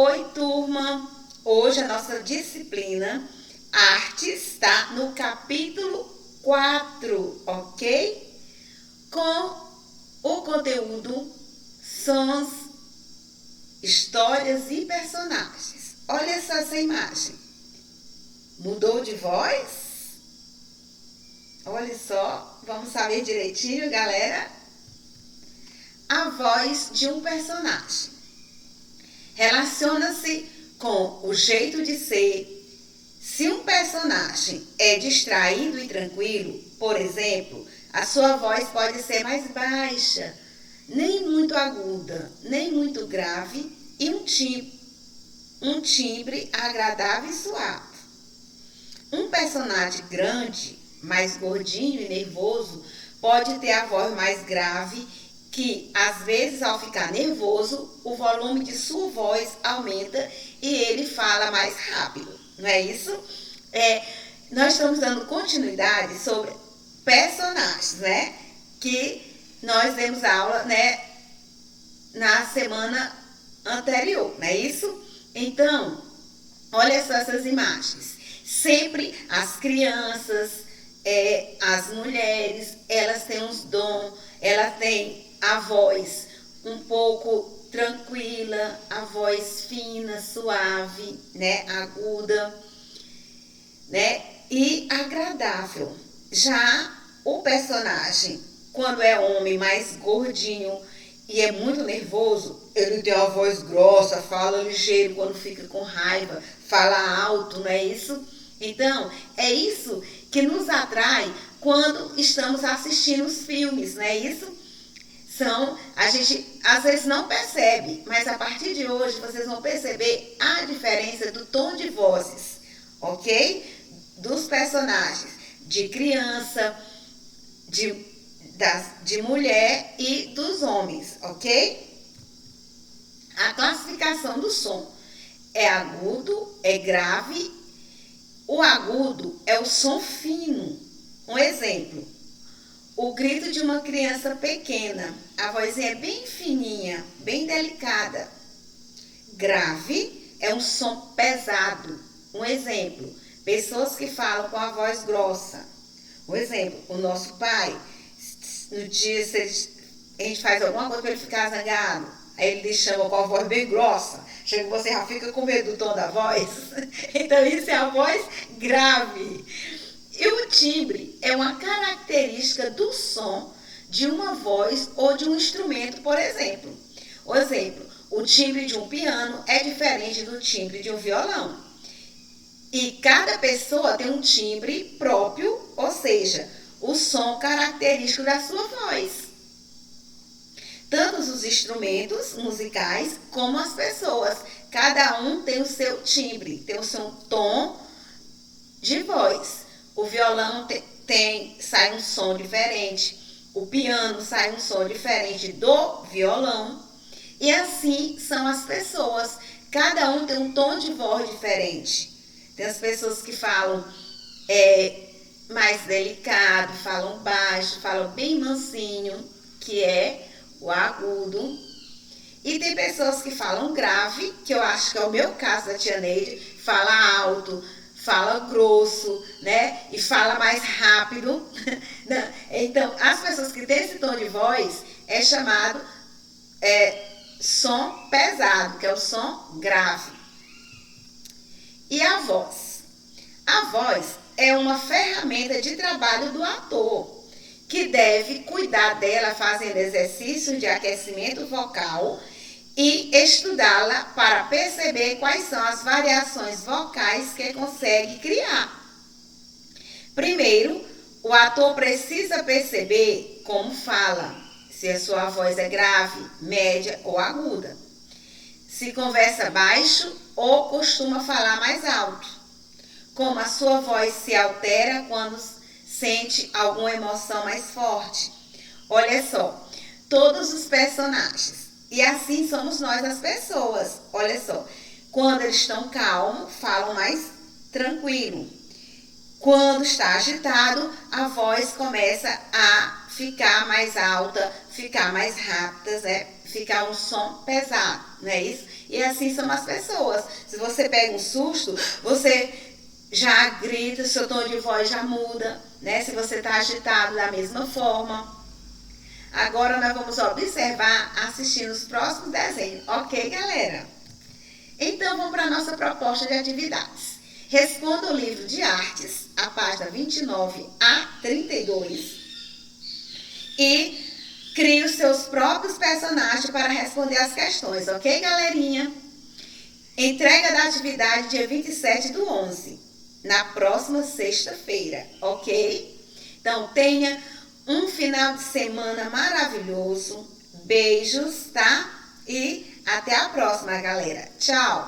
Oi, turma! Hoje a nossa disciplina Artes está no capítulo 4, ok? Com o conteúdo Sons, Histórias e Personagens. Olha só essa imagem. Mudou de voz? Olha só, vamos saber direitinho, galera. A voz de um personagem relaciona-se com o jeito de ser. Se um personagem é distraído e tranquilo, por exemplo, a sua voz pode ser mais baixa, nem muito aguda, nem muito grave e um timbre agradável e suave. Um personagem grande, mais gordinho e nervoso, pode ter a voz mais grave, que às vezes ao ficar nervoso, o volume de sua voz aumenta e ele fala mais rápido, não é isso? Nós estamos dando continuidade sobre personagens, né? Que nós demos aula, né, na semana anterior, não é isso? Então, olha só essas imagens. Sempre as crianças, as mulheres, elas têm uns dons, elas têm a voz um pouco tranquila, a voz fina, suave, né, aguda, né, e agradável. Já o personagem, quando é homem mais gordinho e é muito nervoso, ele tem a voz grossa, fala ligeiro quando fica com raiva, fala alto, não é isso? Então, é isso que nos atrai quando estamos assistindo os filmes, não é isso? A gente às vezes não percebe, mas a partir de hoje vocês vão perceber a diferença do tom de vozes, ok? Dos personagens, de criança, de mulher e dos homens, ok? A classificação do som é agudo, é grave. O agudo é o som fino. Um exemplo. O grito de uma criança pequena, a vozinha é bem fininha, bem delicada. Grave é um som pesado. Um exemplo, pessoas que falam com a voz grossa. Um exemplo, o nosso pai, no dia se a gente faz alguma coisa para ele ficar zangado, aí ele lhe chama com a voz bem grossa, chega que você já fica com medo do tom da voz. Então isso é a voz grave. E o timbre é uma característica do som de uma voz ou de um instrumento, por exemplo. O timbre de um piano é diferente do timbre de um violão. E cada pessoa tem um timbre próprio, ou seja, o som característico da sua voz. Tanto os instrumentos musicais como as pessoas. Cada um tem o seu timbre, tem o seu tom de voz. O violão sai um som diferente, o piano sai um som diferente do violão, e assim são as pessoas. Cada um tem um tom de voz diferente. Tem as pessoas que falam mais delicado, falam baixo, falam bem mansinho, que é o agudo. E tem pessoas que falam grave, que eu acho que é o meu caso da tia Neide, fala alto, fala grosso, né? E fala mais rápido. Então, as pessoas que têm esse tom de voz é chamado som pesado, que é o som grave. E a voz? A voz é uma ferramenta de trabalho do ator, que deve cuidar dela fazendo exercícios de aquecimento vocal e estudá-la para perceber quais são as variações vocais que consegue criar. Primeiro, o ator precisa perceber como fala, se a sua voz é grave, média ou aguda, se conversa baixo ou costuma falar mais alto, como a sua voz se altera quando sente alguma emoção mais forte. Olha só, todos os personagens. E assim somos nós as pessoas. Olha só, quando eles estão calmos, falam mais tranquilo. Quando está agitado, a voz começa a ficar mais alta, ficar mais rápida, ficar um som pesado, não é isso? E assim são as pessoas. Se você pega um susto, você já grita, seu tom de voz já muda, né? Se você está agitado da mesma forma. Agora nós vamos observar assistindo os próximos desenhos, ok, galera? Então vamos para a nossa proposta de atividades. Responda o livro de artes, a página 29 a 32 e crie os seus próprios personagens para responder as questões, ok, galerinha? Entrega da atividade dia 27/11, na próxima sexta-feira, ok? Então tenha um final de semana maravilhoso. Beijos, tá? E até a próxima, galera. Tchau!